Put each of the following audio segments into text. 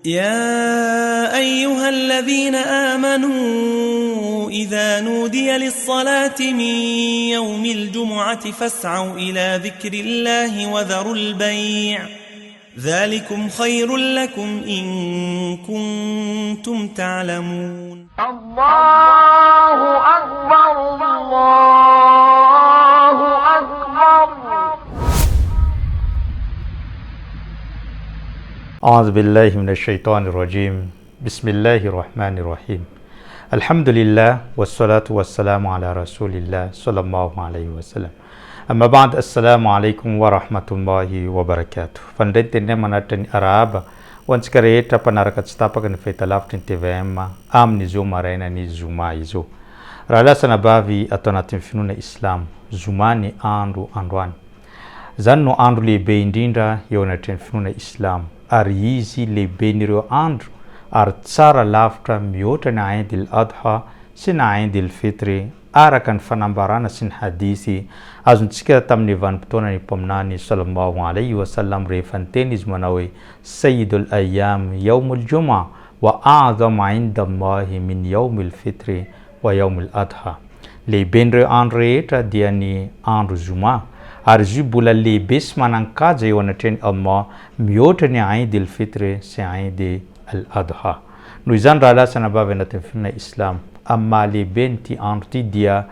يا أيها الذين آمنوا إذا نودي للصلاة من يوم الجمعة فاسعوا إلى ذكر الله وذروا البيع ذلكم خير لكم إن كنتم تعلمون. الله أكبر الله أكبر. أعوذ بالله من الشيطان الرجيم. بسم الله الرحمن الرحيم. الحمد لله والصلاة والسلام على رسول الله صلى الله عليه وسلم. أما بعد السلام عليكم ورحمة الله وبركاته. Fandrente manatany araba wantsika rehetra mpanaraka tsy tapaka ny fahitalavitra ny TVM amin'ny zao maraina ny zoma izao. Raha lasana bavy atao anatin'ny finoana Islam, zoma ny androany. Zany no andro lehibe indrindra eo anatin'ny finoana Islam. Ary izy lehiben'ireo andro ary tsara lavitra mihoatra ny Eid al-Adha sy ny Eid al-Fitr araka ny fanambarana sy ny hadisy azontsika tamin'ny vanim-potoana ny mpaminany sallallahu alayhi wa sallam rehefa niteny izy manao hoe sayyidul ayyam yawmul juma wa a'zam 'inda Allahi min yawmil fitr wa yawmil adha. Lehiben'ireo andro rehetra dia ny andro zoma. Ary izy bola lehibe sy manan-kaja eo anatrany Allah mihoatra ny Eid al-Fitr sy Eid al-Adha. Noho izany raha lasana bavy anatin'ny finoana Islam, amin'ny mahalehibe nyity andro ty dia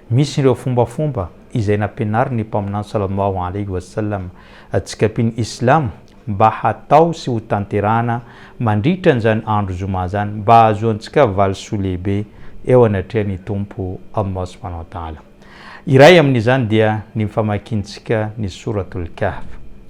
misy ireo fombafomba izay nampianarin'ny mpaminany sallallahu alayhi wa sallam atsikapin'ny Islam mba hatao sy ho tanterana mandritra n'izany andro zoma zany mba ahazoantsika valisoa lehibe eo anatrany tompo Allah subhanahu wa ta'ala. Iray amin'izany dia ny famakintsika ny suratul kahf.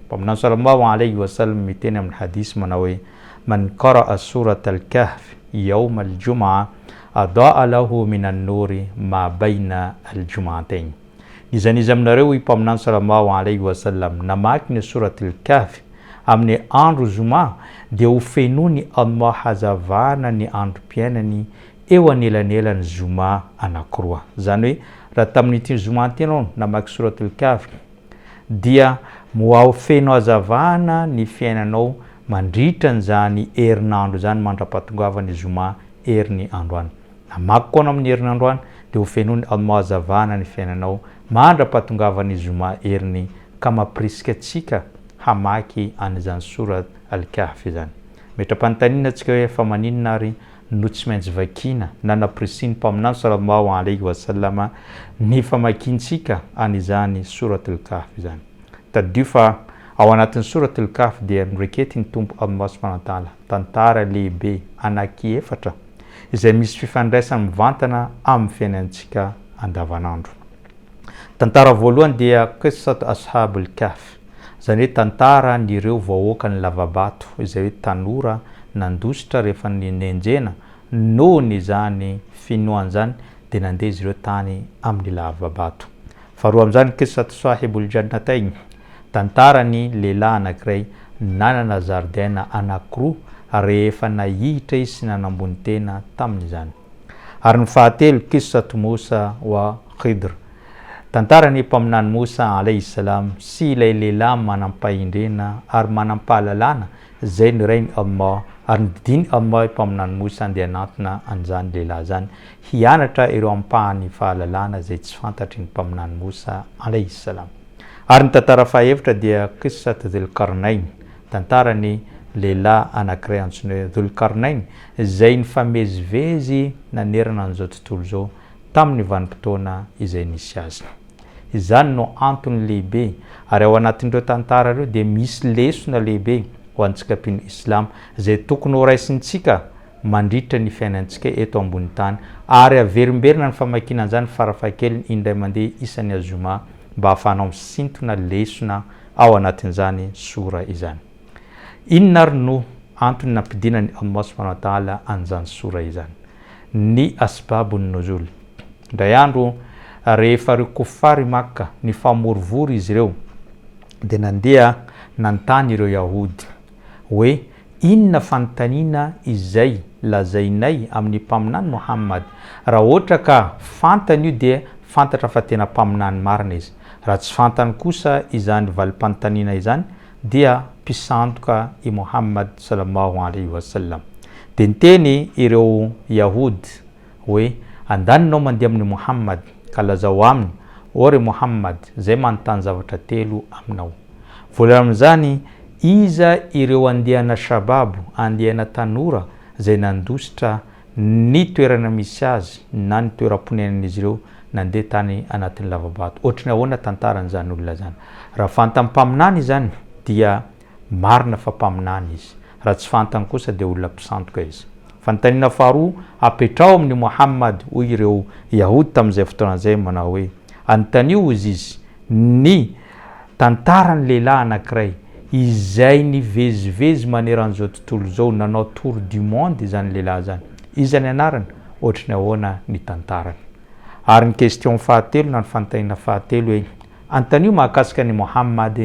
Mpaminany sallallahu alayhi wa sallam miteny amin'ny hadisy manao hoe man qara'a suratul kahf yawm al-jum'a adaa lahu min an-nuri ma baina al-jum'atayn. Izany izy aminareo mpaminany sallallahu alayhi wa sallam namaky ny suratul kahf amin'ny andro zoma dia ho fenony Allah hazavana ny androm-piainany eo anelanelany zoma anankiroa. Zany hoe raha tamin'ity zoma antenao namaky suratul kahf dia moao feno hazavana ny fiainanao mandritra n'izany herinandro zany mandra-patongavany zoma heriny androany. Namaky koa amin'ny herinandro any dia ho fenony Allah hazavana ny fiainanao mandra-patongavany zoma heriny ka mampirisika atsika hamaky an'izany surat al-kahf zany. Metra-panontaniana atsika hoe fa maninona ary no tsy maintsy vakina nanapirisiany mpaminany sallallahu alayhi wa sallam ny famakintsika an'izany suratul kahf zany. Tadio fa ao anatin'ny suratul kahf dia noreketiny tompo Allah subhanahu wa ta'ala tantara lehibe anaky efatra izay misy fifandraisany mivantana amin'ny fiainantsika andavanandro. Tantara voalohany dia qissat ashabul kahf, zany hoe tantara n'ireo vahoaka ny Lavabato izay hoe tanora nandositra rehefa nanenjehana noho izany finoany zany dia nandeha izy ireo tany amin'ny Lavabato. Faharoa amin'izany qissat sahibul jannatayn, tantarany lehilahy anankiray nanana zaridaina anankiroa rehefa nahihitra izy sy nanambony tena tamin'izany. Ary ny fahatelo qissat Musa wa Khidr, tantarany mpaminany Musa alayhi salam sy ilay lehilahy manam-pahindrena ary manam-pahalalana zay ny rainy Allah ary nidiny Allah mpaminany Musa dia anatona an'izany lehilahy zany hianatra ireo ampahany fahalalana zay tsy fantatry ny mpaminany Musa alayhi salam. Ary ny tantara fahaefatra dia qissat Dhul-Qarnayn, tantarany lehilahy anankiray antsoina hoe Dhul-Qarnayn zay ny famezivezy nanerana an'izao tontolo zao tamin'ny vanim-potoana izay nisy azy. Izany no antony lehibe ary ao anatin'ireo tantara ireo dia misy lesona lehibe ho antsika mpino Islam zay tokony ho raisintsika mandritra ny fiainantsika eto ambony tany ary averimberina ny famakiana an'izany farafahakeliny indray mandeha isan'ny azoma mba hahafahanao misintona lesona ao anatin'izany sura izany. Inona ary no antony nampidinany Allah subhanahu wa ta'ala an'izany sura izany? Ny asbabun nuzul. Ndray andro rehefa ireo kofary Makka ny famorivory izy ireo dia nandeha nantany ireo Yahody hoe inona fanontaniana izay lazainay amin'ny mpaminany Muhammad, raha ohatra ka fantany io dia fantatra fa tena mpaminany marina izy, raha tsy fantany kosa izany valim-panontaniana izany dia mpisandoka i Muhammad sallallahu alaihi wasallam. De niteny ireo Yahody hoe andaninao mandeha amin'ny Muhammad ka lazao aminy ore Muhammad zay manontany zavatra telo aminao. Voalohany amin'izany iza ireo andehana shababu, andehana tanora zay nandositra ny toerana misy azy na ny toeram-ponenan'izy ireo nandeha tany anatin'ny Lavabato. Ohatrany ahoana tantaran'izany olona zany? Raha fantany mpaminany zany dia marina fa mpaminany izy, raha tsy fantany kosa dia olona mpisandoka izy. Fanontaniana faharoa apetrao amin'ny Muhammad hoy ireo Yahody tamin'izay fotoana izay manao hoe antanio izy ny tantaran'ny lehilahy anankiray izay nivezivezy maneran'izao tontolo izao, nanao tour du monde izany lehilahy zany. Iza ny anarany? Ohatrany ahoana ny tantarany? Ary ny question fahatelo na ny fanontaniana fahatelo hoe antanio mahakasika ny Muhammad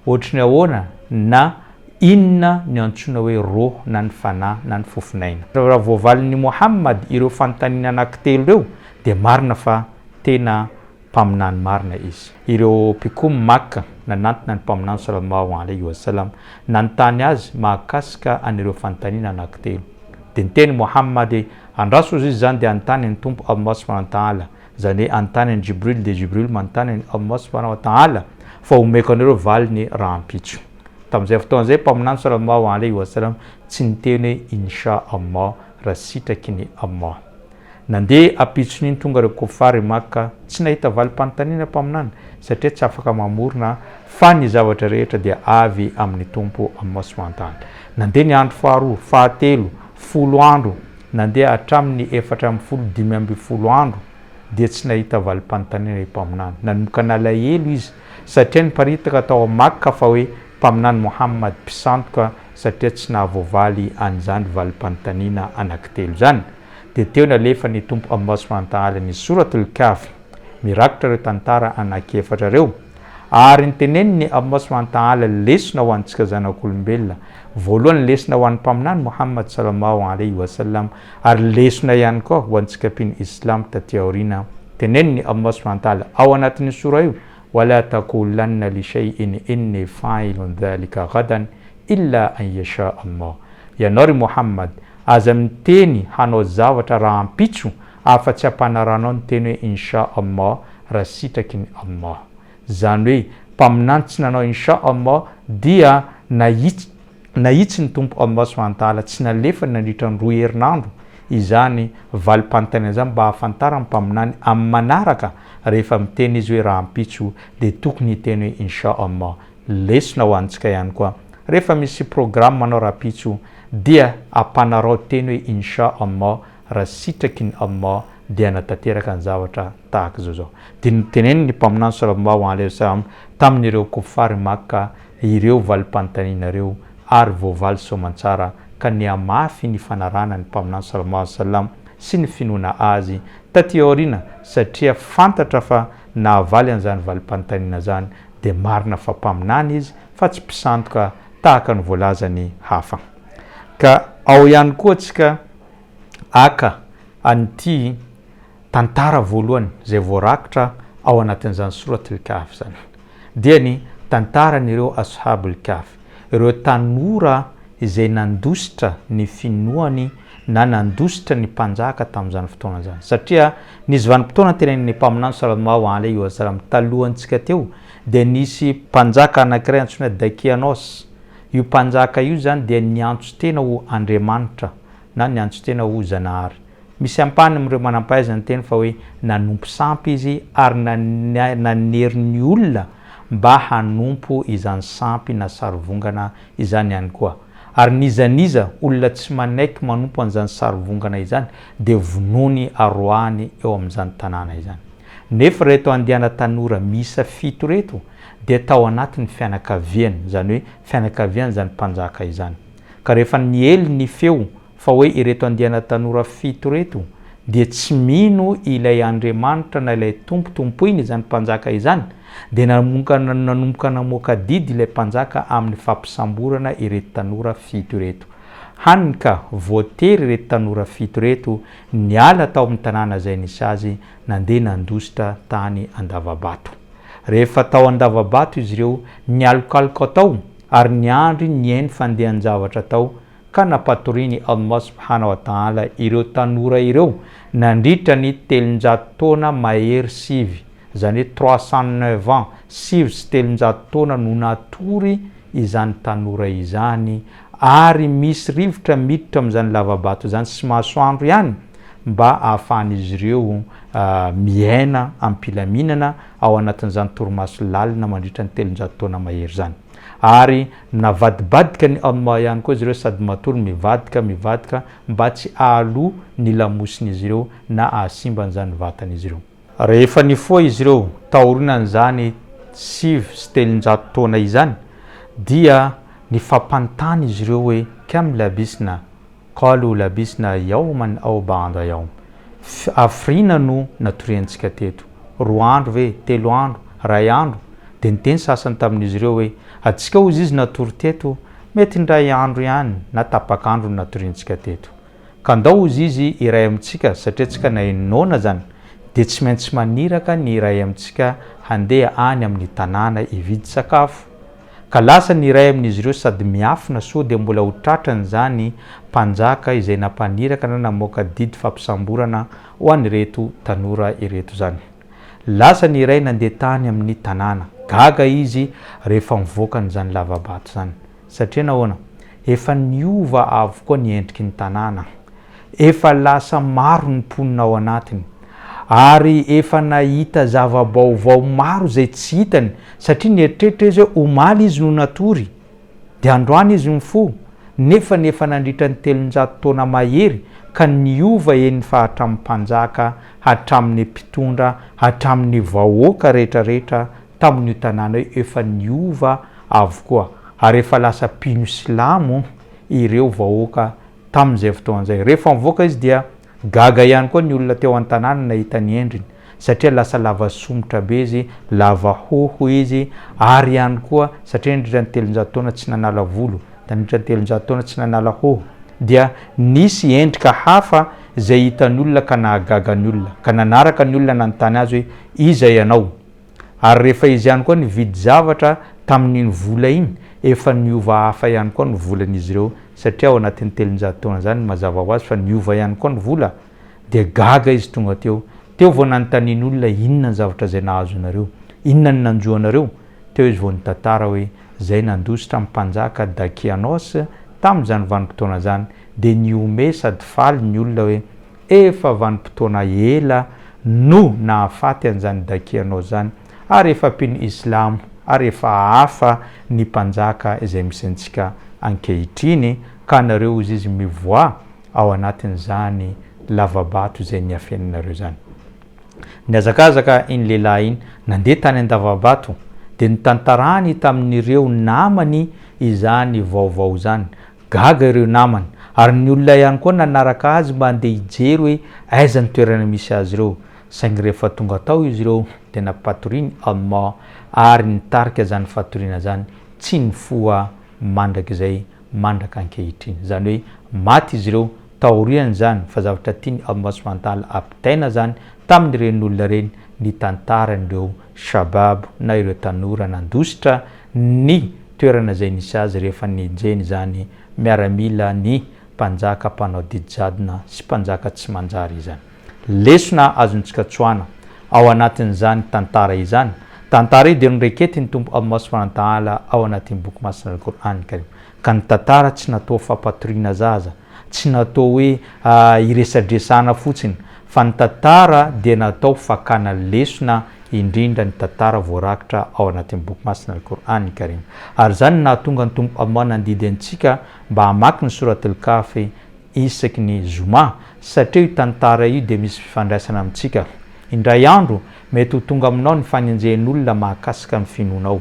ohatrany ahoana na inona ny antsoina hoe roho na ny fanahy na ny fofinaina. Raha voavalin'ny Muhammad ireo fanontaniana anankitelo ireo dia marina fa tena mpaminany marina izy. Ireo mpikomy Makka nanantona ny mpaminany sallallahu alaihi wasallam nanontany azy mahakasika an'ireo fanontaniana anankitelo. De niteny Muhammad andraso izy zany dia anontany ny tompo Allah subhanahu wa ta'ala, zany hoe anontany Jibril de Jibril manontany Allah subhanahu wa ta'ala fa omeko an'ireo valiny raha ampitso. Tamin'izay fotoana izay mpaminany sallallahu alaihi wasallam tsy niteny hoe insha Allah raha sitraky ny Allah. Nandeha apitsony iny tonga ireo kofary Makka tsy nahita valim-panontaniana mpaminany satria tsy afaka mamorona fa ny zavatra rehetra dia avy amin'ny tompo Allah subhanahu wa ta'ala. Nandeha ny andro faharoa, fahatelo, 10 andro, nandeha hatramin'ny 450 andro dia tsy nahita valim-panontaniana mpaminany. Nanomboka nalahelo izy satria niparitaka tao Makka fa hoe mpaminany Muhammad mpisandoka satria tsy nahavoavaly an'izany valim-panontaniana anankitelo zany. Dia teo nalefa ny tompo Allah subhanahu wa ta'ala ny suratul Kahf mirakitra ireo tantara anankefatra ireo ary niteneniny Allah subhanahu wa ta'ala lesona ho antsika zanak'olombelona. Voalohany lesona ho an'ny mpaminany Muhammad sallallahu alaihi wasallam ary lesona ihany koa ho antsika mpino Islam taty aoriana. Teneniny Allah subhanahu wa ta'ala ao anatin'ny sura io wala taqulanna li shay'in inni fa'ilun dhalika ghadan illa an yasha Allah. Ianao ry Muhammad aza miteny hanao zavatra raha ampitso afa-tsy ampanarahanao ny teny hoe insha Allah raha sitraky ny Allah. Zany hoe mpaminany tsy nanao insha Allah dia nahitsy ny tompo Allah subhanahu wa ta'ala tsy nalefa nandritra ny 2 herinandro izany valim-panontaniana zany mba hafantara ny mpaminany amin'ny manaraka rehefa miteny izy hoe raha ampitso dia tokony hiteny hoe insha Allah. Lesona ho antsika ihany koa rehefa misy programme manao raha ampitso dia ampanarao teny hoe insha Allah raha sitraky ny Allah dia natateraka ny zavatra tahaka zao. Dia niteneniny mpaminany sallallahu alaihi wasallam tamin'ireo kofary Makka ireo valim-panontaniana ireo ary voavaly soamantsara ka ny amafy ny fanarana ny mpaminany sallallahu alaihi wasallam sy ny finoana azy taty aoriana satria fantatra fa nahavaly an'izany valim-panontaniana zany dia marina fa mpaminany izy fa tsy mpisandoka tahaka ny voalazany hafa. Ka ao ihany koa tsika aka an'ity tantara voalohany zay voarakitra ao anatin'izany suratul Kahf zany dia ny tantaran'ireo ashabul Kahf, ireo tanora izay nandositra ny finoany na nandositra ny mpanjaka tamin'izany fotoana zany. Satria nisy vanim-potoana teneniny mpaminany sallallahu alaihi wasallam talohantsika teo dia nisy mpanjaka anankiray antsoina Dakianos. Io mpanjaka io zany dia niantso tena ho Andriamanitra na niantso tena ho Zanahary. Misy ampany amin'ireo manam-pahaizana teny fa hoe nanompo sampy izy ary nanery ny olona mba hanompo izany sampy na sarivongana izany ihany koa. Ary nizaniza olona tsy manaiky manompo an'izany sarivongana izany dia vonony aroany eo amin'izany tanàna izany. Nefa reto andehana tanora misa 7 reto dia tao anatin'ny fianakaviany, zany hoe fianakaviany zany mpanjaka izany. Ka rehefa niely ny feo fa hoe ireto andehana tanora 7 reto dia tsy mino ilay Andriamanitra na ilay tompoiny izany mpanjaka izany dia nanomboka namoaka didy ilay mpanjaka amin'ny fampisamborana ireto tanora 7 reto. Hany ka voatery ireto tanora 7 reto niala tao amin'ny tanàna izay nisy azy nandeha nandositra tany Lavabato. Rehefa tao Lavabato izy ireo nialokaloka tao ary ny andry niainy fandehan-javatra tao ka napatoriany Allah subhanahu wa ta'ala ireo tanora ireo nandritra ny 300 taona mahery sivy, zany hoe 309 ans, sivy sy 300 taona no natory izany tanora izany, ary misy rivotra miditra amin'izany lavabato zany sy masoandro ihany mba ahafahan'izy ireo miaina ampilaminana ao anatin'izany torimaso lalina mandritra ny 300 taona mahery zany. Ary navadibadika ny Allah ihany koa izy ireo sady matory mivadika mba tsy ahalo ny lamosin'izy ireo na ahasimba n'izany vatan'izy ireo. Rehefa nifoha izy ireo taorinan'izany 5 sy 300 taona izany dia nifampantany izy ireo hoe kam labisna qalu labisna yawman aw ba'da yawm, afrina no natoriantsika teto, 2 andro ve, 3 andro, 2 andro. De niteny sasany tamin'izy ireo hoe atsika ozy izy natory teto mety ndray andro ihany na tapak'andro no natoriantsika teto, ka ndao ozy izy iray amintsika satria tsika nainona zany de tsy maintsy maniraka ny iray amintsika handeha any amin'ny tanàna ividy sakafo. Ka lasa ny iray amin'izy ireo sady miafina so de mbola ho tratrany zany mpanjaka izay nampaniraka na namoaka didy fampisamborana ho an'ireto tanora ireto zany. Lasa ny iray nandeha tany amin'ny tanàna, gaga izy rehefa mivoaka n'izany lavabato zany satria nahoana efa niova avokoa ny endriky ny tanàna, efa lasa maro ny mponina ao anatiny, ary efa nahita zava-baovao maro zay tsy hitany satria nieritreritra izy hoe omaly izy no natory de androany izy mifo, nefa nandritra ny 300 taona mahery ka niova eny fa hatramin'ny mpanjaka, hatramin'ny mpitondra, hatramin'ny vahoaka rehetrarehetra tamin'io tanàna hoe efa niova avokoa, ary efa lasa mpino silamo ireo vahoaka tamin'izay fotoan'izay. Rehefa mivoaka izy dia gaga ihany koa ny olona teo an-tanàna nahita ny endriny satria lasa lava somotra be izy, lava hoho izy, ary ihany koa satria nandritra ny 300 taona tsy nanala volo, nandritra ny 300 taona tsy nanala hoho, dia nisy endrika hafa zay hitan'ny olona ka nahagaga ny olona, ka nanaraka ny olona nanontany azy hoe iza ianao. Ary rehefa izy ihany koa nividy zavatra tamin'iny vola iny efa niova hafa ihany koa ny volan'izy ireo satria ao anatin'ny 300 taona zany mazava ho azy fa niova ihany koa ny vola, de gaga izy tonga teo vao nanontaniany olona inona ny zavatra zay nahazo anareo, inona ny nanjoanareo, teo izy vao nitantara hoe zay nandositra mpanjaka dakianos tamin'izany vanim-potoana zany, de niome sady faly ny olona hoe efa vanim-potoana ela no nahafaty an'izany dakianos zany, ary efa mpino islamo, ary efa hafa ny mpanjaka izay misy antsika ankehitriny, ka nareo izy izy mivoa ao anatin'izany lavabato izay niafenanareo zany. Niazakazaka iny lehilahy iny nandeha tany an-davabato de nitantarany tamin'ireo namany izany vaovao zany, gaga ireo namany, ary ny olona ihany koa nanaraka azy mba andeha hijery hoe aiza ny toerana misy azy ireo. Saingy rehefa tonga tao izy ireo de napatoriany Allah, ary nitarika zany fatoriana zany tsy nifoha mandrakizay mandraka ankehitriny, zany hoe maty izy ireo taoriany zany fa zavatra tiany Allah subhanahu wa ta'ala ampitaina zany tamin'ireny olona reny ny tantaran'ireo shabab na ireo tanora nandositra ny toerana zay nisy azy rehefa nienjeny zany miaramila ny mpanjaka mpanao didy jadona sy mpanjaka tsy manjary zany. Lesona azontsika tsoana ao anatin'izany tantara izany, tantara io dia norekety ny tompo Allah subhanahu wa ta'ala ao anatin'ny boky masina al-Qur'an karim, ka ny tantara tsy natao fampatoriana zaza, tsy natao hoe iresadresana fotsiny, fa ny tantara dia natao fakana lesona indrindra ny tantara voarakitra ao anatin'ny boky masina al-Qur'an karim. Ary zany nahatonga ny tompo Allah nandidy antsika mba hamaky ny surat al-Kahfi isaky ny zoma, satria io tantara io dia misy fifandraisana amintsika. Indray andro mety ho tonga aminao ny fanenjehan'olona mahakasika ny finoanao,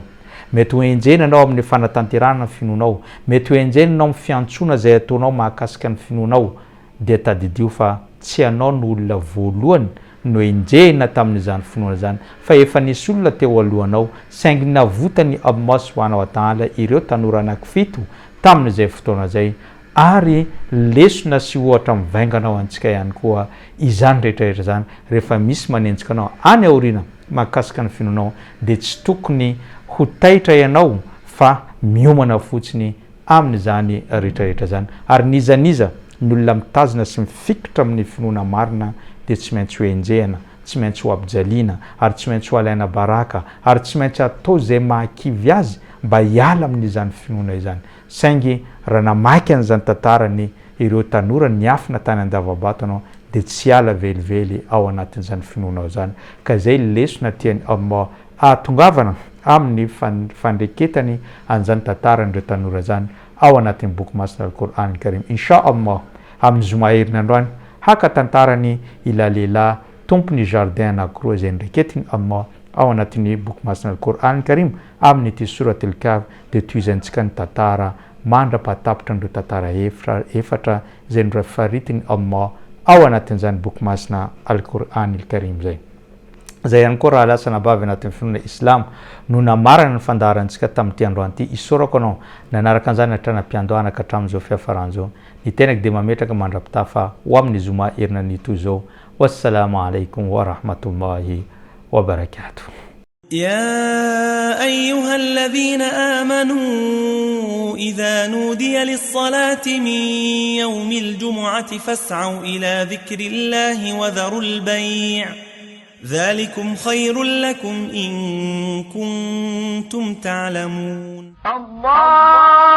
mety ho enjenanao amin'ny fanatanterana ny finoanao, mety ho enjenanao amin'ny fiantsona zay ataonao mahakasika ny finoanao, dia tadidio fa tsy anao ny olona voalohany no enjehina tamin'izany finoana zany, fa efa nisy olona teo alohanao, saingy navotany Allah subhanahu wa ta'ala ireo tanora anankifito tamin'izay fotoana zay, ary lesona sy ohatra mivainganao antsika ihany koa izany rehetrarehetra zany. Rehefa misy manenjika anao any aoriana mahakasika ny finoanao, de tsy tokony ho taitra ianao fa miomana fotsiny amin'izany rehetrarehetra zany. Ary nizaniza ny olona mitazona sy mifikitra amin'ny finoana marina dia tsy maintsy ho enjehana, tsy maintsy ho ampijaliana, ary tsy maintsy ho alaina baraka, ary tsy maintsy atao izay mahakivy azy mba hiala amin'izany finoana izany. Saingy raha namaky an'izany tantarany ireo tanora ny afina tany an-Lavabato anao dia tsy ala velively ao anatin'izany finoana ao zany. Ka izay lesona tiany Allah atongavana amin'ny fandreketany an'izany tantaran'ireo tanora zany ao anatin'ny boky masina Al-Qur'an Karim. Insha Allah amin'ny zoma herinandroany haka tantarany ila lehilahy tompony jardin anankiroa izay nreketiny Allah ao anatin'ny boky masina Al-Qur'an Karim amin'ny ity surat al-Kahf dia toizantsika ny tantara mandra-patapitra n'ireo tantara efatra izay norafaritiny Allah ao anatin'izany boky masina Al-Qur'an Karim zay. Zay ihany koa raha lasa nabavy anatin'ny finoana Islam no namarana ny fandaharantsika tamin'ity androany ity, isorako anao nanaraka an'izany hatranam-piandohana ka hatramin'izao fiafaran'izao. Ny tenako dia mametraka mandrapitafa ho amin'ny zoma herinan'ito zao. Wassalamu alaikum wa rahmatullahi wa barakatuh. يا أيها الذين آمنوا إذا نودي للصلاة من يوم الجمعة فاسعوا إلى ذكر الله وذروا البيع ذلكم خير لكم إن كنتم تعلمون. الله